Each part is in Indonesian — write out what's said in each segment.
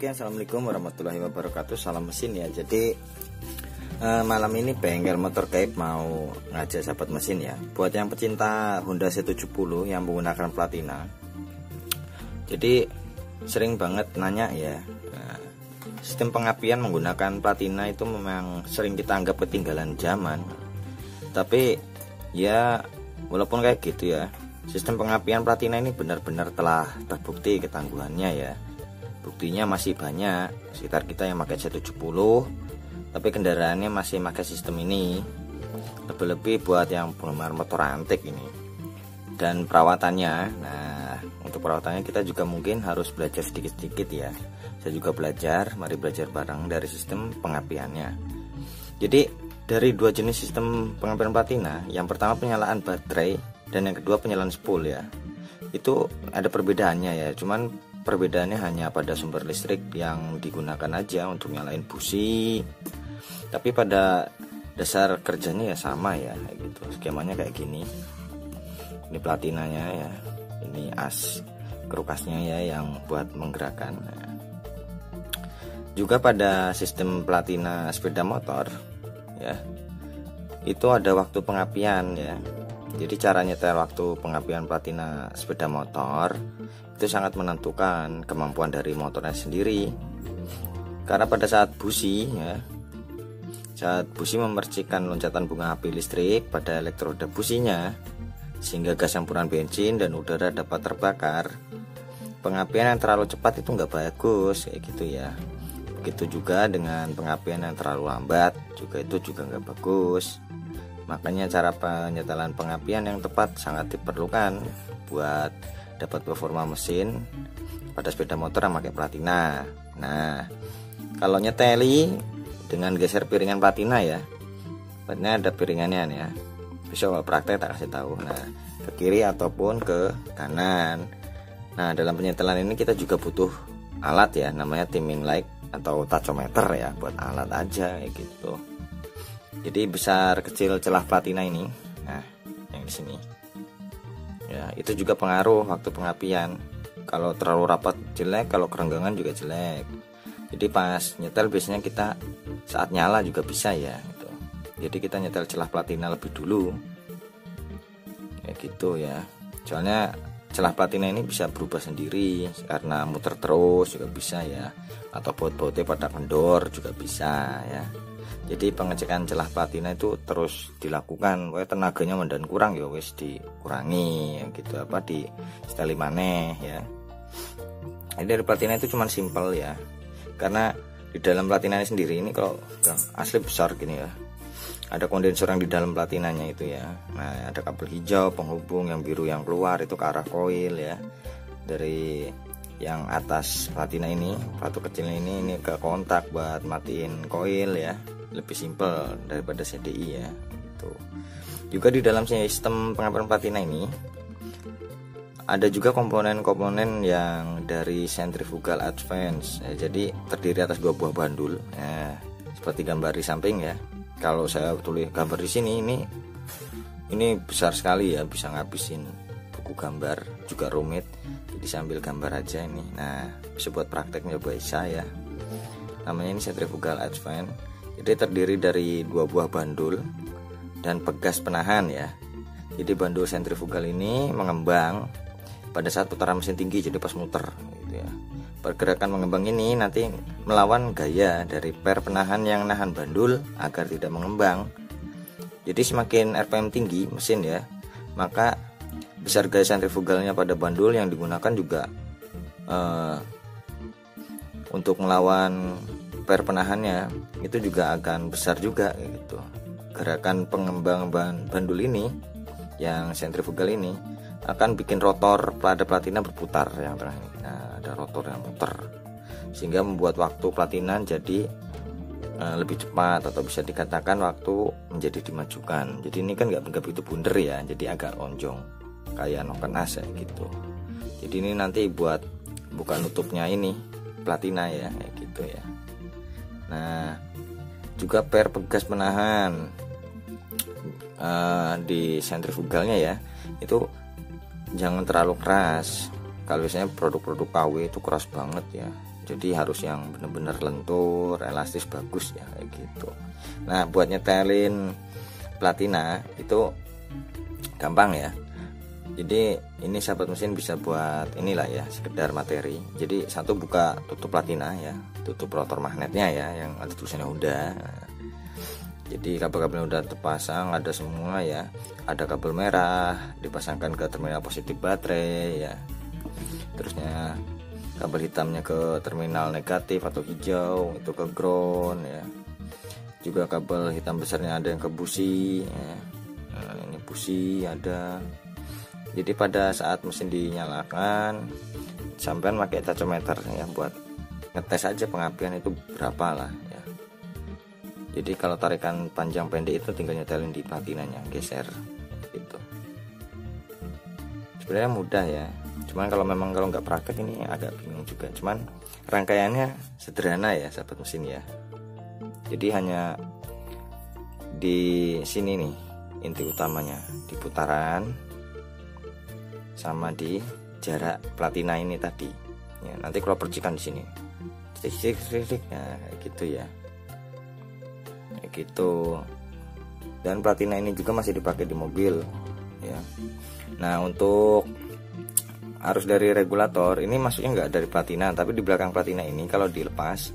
Oke, assalamualaikum warahmatullahi wabarakatuh. Salam mesin ya. Jadi malam ini bengkel motor gaib mau ngajak sahabat mesin ya. Buat yang pecinta Honda C70 yang menggunakan platina. Jadi sering banget nanya ya. Sistem pengapian menggunakan platina itu memang sering kita anggap ketinggalan zaman. Tapi ya walaupun kayak gitu ya, sistem pengapian platina ini benar-benar telah terbukti ketangguhannya ya. Buktinya masih banyak sekitar kita yang pakai C70 tapi kendaraannya masih pakai sistem ini. Lebih-lebih buat yang penggemar motor antik ini. Dan perawatannya, nah untuk perawatannya kita juga mungkin harus belajar sedikit-sedikit ya. Saya juga belajar, mari belajar bareng dari sistem pengapiannya. Jadi dari dua jenis sistem pengapian platina, yang pertama penyalaan baterai dan yang kedua penyalaan spool ya. Itu ada perbedaannya ya, cuman perbedaannya hanya pada sumber listrik yang digunakan aja untuk nyalain busi. Tapi pada dasar kerjanya ya sama ya, kayak gitu. Skemanya kayak gini. Ini platinanya ya, ini as kerukasnya ya yang buat menggerakkan. Juga pada sistem platina sepeda motor ya, itu ada waktu pengapian ya. Jadi cara nyetel waktu pengapian platina sepeda motor itu sangat menentukan kemampuan dari motornya sendiri. Karena pada saat busi ya, saat busi memercikan loncatan bunga api listrik pada elektroda businya, sehingga gas campuran bensin dan udara dapat terbakar, pengapian yang terlalu cepat itu nggak bagus kayak gitu ya. Begitu juga dengan pengapian yang terlalu lambat, juga itu juga nggak bagus. Makanya cara penyetelan pengapian yang tepat sangat diperlukan buat dapat performa mesin pada sepeda motor yang pakai platina. Nah, kalau nyeteli dengan geser piringan platina ya, ini ada piringannya nih ya. Besok praktek tak kasih tahu. Nah, ke kiri ataupun ke kanan. Nah, dalam penyetelan ini kita juga butuh alat ya, namanya timing light atau tachometer ya, buat alat aja kayak gitu. Jadi besar kecil celah platina ini, nah yang di sini ya, itu juga pengaruh waktu pengapian. Kalau terlalu rapat jelek, kalau kerenggangan juga jelek. Jadi pas nyetel biasanya kita saat nyala juga bisa ya gitu. Jadi kita nyetel celah platina lebih dulu ya gitu ya. Soalnya celah platina ini bisa berubah sendiri karena muter terus juga bisa ya, atau baut-bautnya pada kendor juga bisa ya. Jadi pengecekan celah platina itu terus dilakukan. Pokoknya tenaganya mendan kurang ya wis dikurangi ya gitu, apa di seteli maneh ya. Jadi dari platina itu cuman simpel ya. Karena di dalam platina ini sendiri ini kalau asli besar gini ya. Ada kondensor yang di dalam platinanya itu ya. Nah, ada kabel hijau penghubung, yang biru yang keluar itu ke arah koil ya. Dari yang atas platina ini, batu kecil ini ke kontak buat matiin koil ya. Lebih simpel daripada CDI ya gitu. Juga di dalam sistem pengapian platina ini ada juga komponen-komponen yang dari centrifugal advance ya, jadi terdiri atas dua buah bandul ya, seperti gambar di samping ya. Kalau saya tulis gambar di sini, ini besar sekali ya, bisa ngabisin buku gambar, juga rumit. Jadi sambil gambar aja ini. Nah, bisa buat prakteknya bisa ya. Namanya ini centrifugal advance. Jadi terdiri dari dua buah bandul dan pegas penahan ya. Jadi bandul sentrifugal ini mengembang pada saat putaran mesin tinggi, jadi pas muter gitu ya. Pergerakan mengembang ini nanti melawan gaya dari per penahan yang nahan bandul agar tidak mengembang. Jadi semakin RPM tinggi mesin ya, maka besar gaya sentrifugalnya pada bandul yang digunakan juga untuk melawan per penahannya itu juga akan besar juga gitu. Gerakan pengembang bandul ini yang sentrifugal ini akan bikin rotor pada platina berputar yang tengah ini. Nah, ada rotor yang muter sehingga membuat waktu platina jadi lebih cepat, atau bisa dikatakan waktu menjadi dimajukan. Jadi ini kan nggak begitu bunder ya, jadi agak lonjong kayak noken as ya gitu. Jadi ini nanti buat buka nutupnya ini platina ya kayak gitu ya. Nah, juga per pegas penahan di sentrifugalnya ya, itu jangan terlalu keras. Kalau biasanya produk-produk KW itu keras banget ya, jadi harus yang bener-bener lentur, elastis, bagus ya kayak gitu. Nah buat nyetelin platina itu gampang ya. Jadi ini sahabat mesin bisa buat inilah ya, sekedar materi. Jadi satu, buka tutup platina ya, tutup rotor magnetnya ya yang ada tulisannya Honda. Jadi kabel-kabelnya udah terpasang, ada semua ya. Ada kabel merah dipasangkan ke terminal positif baterai ya. Terusnya kabel hitamnya ke terminal negatif atau hijau itu ke ground ya. Juga kabel hitam besarnya ada yang ke busi ya. Nah, ini busi ada. Jadi pada saat mesin dinyalakan, sampean pakai tachometer ya buat ngetes aja pengapian itu berapa lah ya. Jadi kalau tarikan panjang pendek itu tinggal nyetelin di platinanya, geser gitu. Sebenarnya mudah ya. Cuman kalau nggak praktek ini agak bingung juga. Cuman rangkaiannya sederhana ya sahabat mesin ya. Jadi hanya di sini nih inti utamanya, di putaran sama di jarak platina ini tadi ya. Nanti kalau percikan di sini kayak gitu ya, kayak gitu. Dan platina ini juga masih dipakai di mobil ya. Nah untuk arus dari regulator ini masuknya nggak dari platina, tapi di belakang platina ini kalau dilepas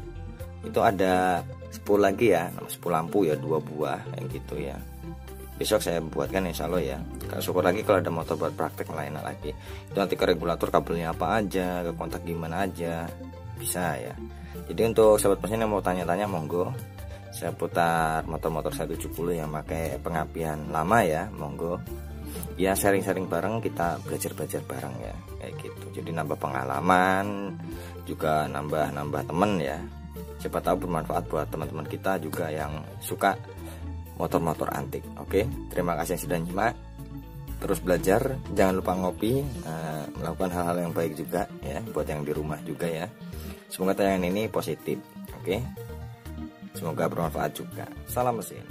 itu ada spool lagi ya, spool lampu ya, 2 buah kayak gitu ya. Besok saya buatkan insya Allah ya. Syukur lagi kalau ada motor buat praktek lain lagi. Itu nanti ke regulator kabelnya apa aja, ke kontak gimana aja, bisa ya. Jadi untuk sahabat mesin yang mau tanya-tanya monggo. Saya putar motor-motor 170 yang pakai pengapian lama ya, monggo. Ya sharing-sharing bareng, kita belajar-belajar bareng ya, kayak gitu. Jadi nambah pengalaman, juga nambah temen ya. Siapa tahu bermanfaat buat teman-teman kita juga yang suka motor-motor antik. Oke, terima kasih yang sudah nyimak. Terus belajar, jangan lupa ngopi, melakukan hal-hal yang baik juga ya, buat yang di rumah juga ya. Semoga tayangan ini positif. Oke, semoga bermanfaat juga. Salam mesin.